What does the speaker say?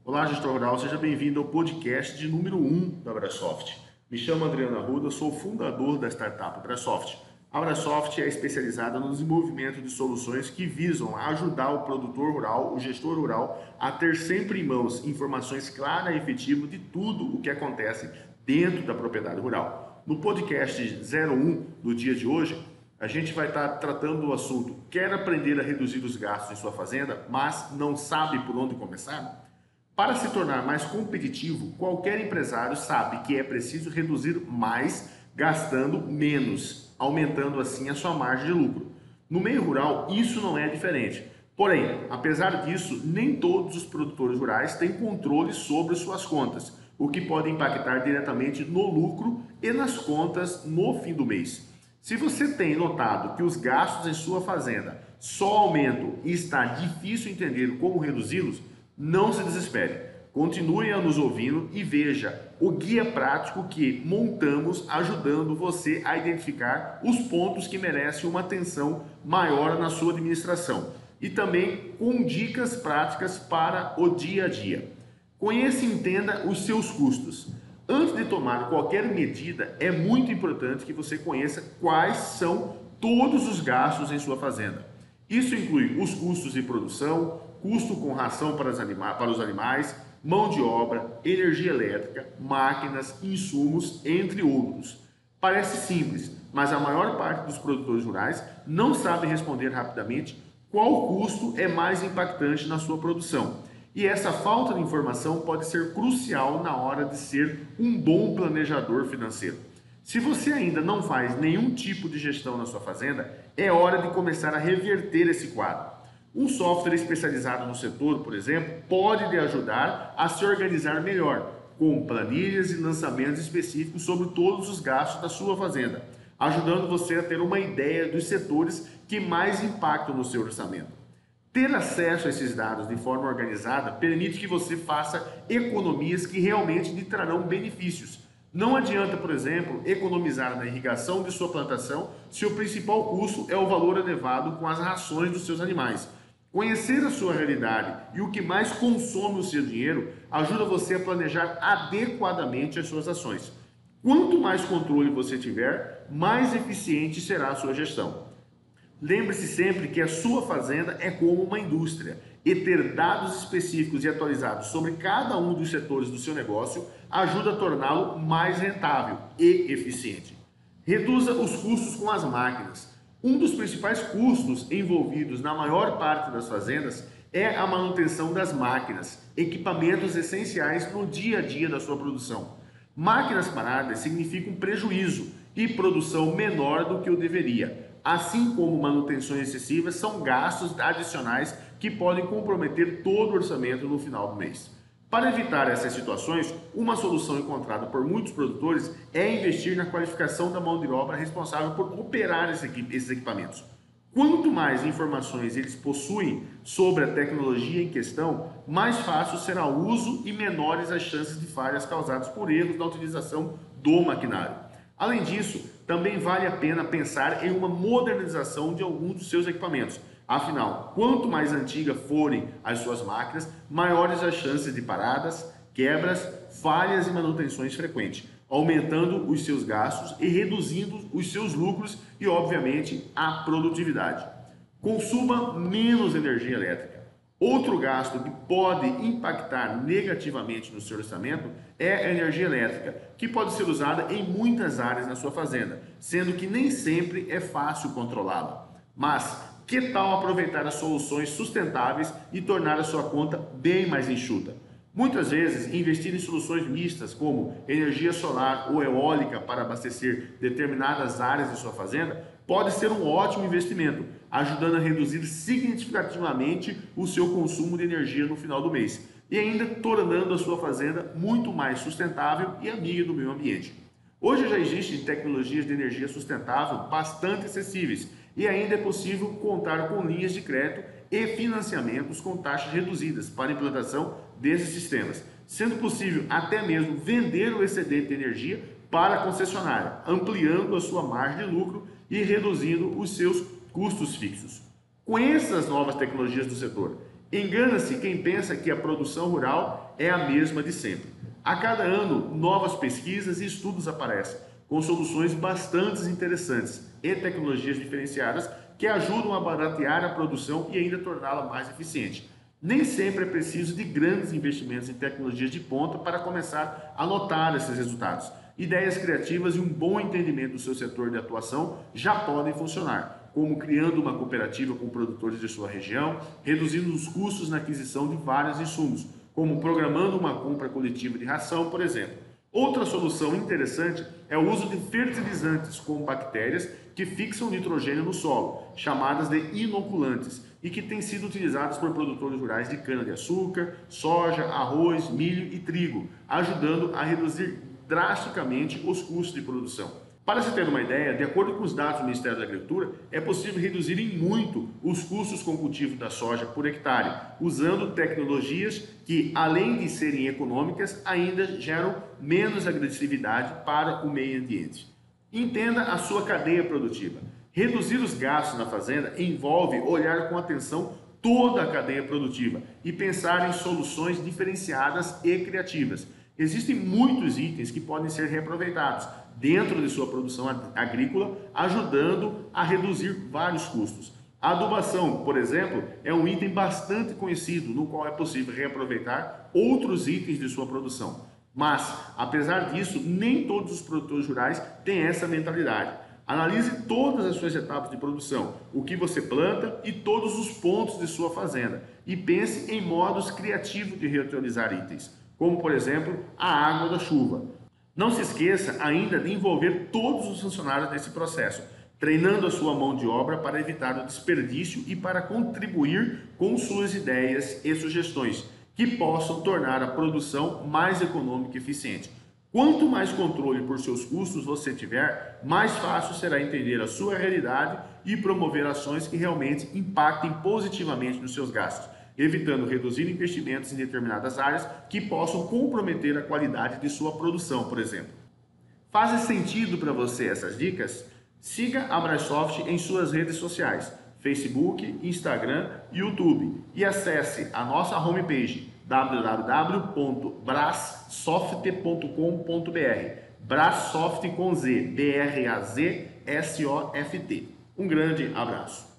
Olá, gestor rural, seja bem-vindo ao podcast de número 1 da Abrasoft. Me chamo Adriano Arruda, sou fundador da startup Abrasoft. A Abrasoft é especializada no desenvolvimento de soluções que visam ajudar o produtor rural, o gestor rural, a ter sempre em mãos informações claras e efetivas de tudo o que acontece dentro da propriedade rural. No podcast 01 do dia de hoje, a gente vai estar tratando do assunto: quer aprender a reduzir os gastos em sua fazenda, mas não sabe por onde começar? Para se tornar mais competitivo, qualquer empresário sabe que é preciso reduzir mais, gastando menos, aumentando assim a sua margem de lucro. No meio rural, isso não é diferente. Porém, apesar disso, nem todos os produtores rurais têm controle sobre suas contas, o que pode impactar diretamente no lucro e nas contas no fim do mês. Se você tem notado que os gastos em sua fazenda só aumentam e está difícil entender como reduzi-los, não se desespere. Continue a nos ouvindo e veja o guia prático que montamos, ajudando você a identificar os pontos que merecem uma atenção maior na sua administração e também com dicas práticas para o dia a dia. Conheça e entenda os seus custos. Antes de tomar qualquer medida, é muito importante que você conheça quais são todos os gastos em sua fazenda. Isso inclui os custos de produção, custo com ração para os animais, mão de obra, energia elétrica, máquinas, insumos, entre outros. Parece simples, mas a maior parte dos produtores rurais não sabe responder rapidamente qual custo é mais impactante na sua produção. E essa falta de informação pode ser crucial na hora de ser um bom planejador financeiro. Se você ainda não faz nenhum tipo de gestão na sua fazenda, é hora de começar a reverter esse quadro. Um software especializado no setor, por exemplo, pode lhe ajudar a se organizar melhor, com planilhas e lançamentos específicos sobre todos os gastos da sua fazenda, ajudando você a ter uma ideia dos setores que mais impactam no seu orçamento. Ter acesso a esses dados de forma organizada permite que você faça economias que realmente lhe trarão benefícios. Não adianta, por exemplo, economizar na irrigação de sua plantação se o principal custo é o valor elevado com as rações dos seus animais. Conhecer a sua realidade e o que mais consome o seu dinheiro ajuda você a planejar adequadamente as suas ações. Quanto mais controle você tiver, mais eficiente será a sua gestão. Lembre-se sempre que a sua fazenda é como uma indústria e ter dados específicos e atualizados sobre cada um dos setores do seu negócio ajuda a torná-lo mais rentável e eficiente. Reduza os custos com as máquinas. Um dos principais custos envolvidos na maior parte das fazendas é a manutenção das máquinas, equipamentos essenciais no dia a dia da sua produção. Máquinas paradas significam prejuízo e produção menor do que o deveria, assim como manutenções excessivas são gastos adicionais que podem comprometer todo o orçamento no final do mês. Para evitar essas situações, uma solução encontrada por muitos produtores é investir na qualificação da mão de obra responsável por operar esses equipamentos. Quanto mais informações eles possuem sobre a tecnologia em questão, mais fácil será o uso e menores as chances de falhas causadas por erros na utilização do maquinário. Além disso, também vale a pena pensar em uma modernização de alguns dos seus equipamentos. Afinal, quanto mais antigas forem as suas máquinas, maiores as chances de paradas, quebras, falhas e manutenções frequentes, aumentando os seus gastos e reduzindo os seus lucros e, obviamente, a produtividade. Consuma menos energia elétrica. Outro gasto que pode impactar negativamente no seu orçamento é a energia elétrica, que pode ser usada em muitas áreas na sua fazenda, sendo que nem sempre é fácil controlá-la. Mas que tal aproveitar as soluções sustentáveis e tornar a sua conta bem mais enxuta? Muitas vezes, investir em soluções mistas, como energia solar ou eólica para abastecer determinadas áreas de sua fazenda, pode ser um ótimo investimento, ajudando a reduzir significativamente o seu consumo de energia no final do mês e ainda tornando a sua fazenda muito mais sustentável e amiga do meio ambiente. Hoje já existem tecnologias de energia sustentável bastante acessíveis e ainda é possível contar com linhas de crédito e financiamentos com taxas reduzidas para a implantação desses sistemas, sendo possível até mesmo vender o excedente de energia para a concessionária, ampliando a sua margem de lucro e reduzindo os seus custos fixos. Conheça as novas tecnologias do setor. Engana-se quem pensa que a produção rural é a mesma de sempre. A cada ano, novas pesquisas e estudos aparecem, com soluções bastante interessantes e tecnologias diferenciadas que ajudam a baratear a produção e ainda torná-la mais eficiente. Nem sempre é preciso de grandes investimentos em tecnologias de ponta para começar a notar esses resultados. Ideias criativas e um bom entendimento do seu setor de atuação já podem funcionar, como criando uma cooperativa com produtores de sua região, reduzindo os custos na aquisição de vários insumos, como programando uma compra coletiva de ração, por exemplo. Outra solução interessante é o uso de fertilizantes com bactérias que fixam nitrogênio no solo, chamadas de inoculantes, e que têm sido utilizados por produtores rurais de cana-de-açúcar, soja, arroz, milho e trigo, ajudando a reduzir drasticamente os custos de produção. Para se ter uma ideia, de acordo com os dados do Ministério da Agricultura, é possível reduzir em muito os custos com o cultivo da soja por hectare, usando tecnologias que, além de serem econômicas, ainda geram menos agressividade para o meio ambiente. Entenda a sua cadeia produtiva. Reduzir os gastos na fazenda envolve olhar com atenção toda a cadeia produtiva e pensar em soluções diferenciadas e criativas. Existem muitos itens que podem ser reaproveitados dentro de sua produção agrícola, ajudando a reduzir vários custos. A adubação, por exemplo, é um item bastante conhecido, no qual é possível reaproveitar outros itens de sua produção. Mas, apesar disso, nem todos os produtores rurais têm essa mentalidade. Analise todas as suas etapas de produção, o que você planta e todos os pontos de sua fazenda, e pense em modos criativos de reutilizar itens, como, por exemplo, a água da chuva. Não se esqueça ainda de envolver todos os funcionários nesse processo, treinando a sua mão de obra para evitar o desperdício e para contribuir com suas ideias e sugestões, que possam tornar a produção mais econômica e eficiente. Quanto mais controle por seus custos você tiver, mais fácil será entender a sua realidade e promover ações que realmente impactem positivamente nos seus gastos, evitando reduzir investimentos em determinadas áreas que possam comprometer a qualidade de sua produção, por exemplo. Faz sentido para você essas dicas? Siga a Brassoft em suas redes sociais, Facebook, Instagram e YouTube, e acesse a nossa homepage www.brassoft.com.br, Brassoft com Z, B-R-A-Z-S-O-F-T. Um grande abraço.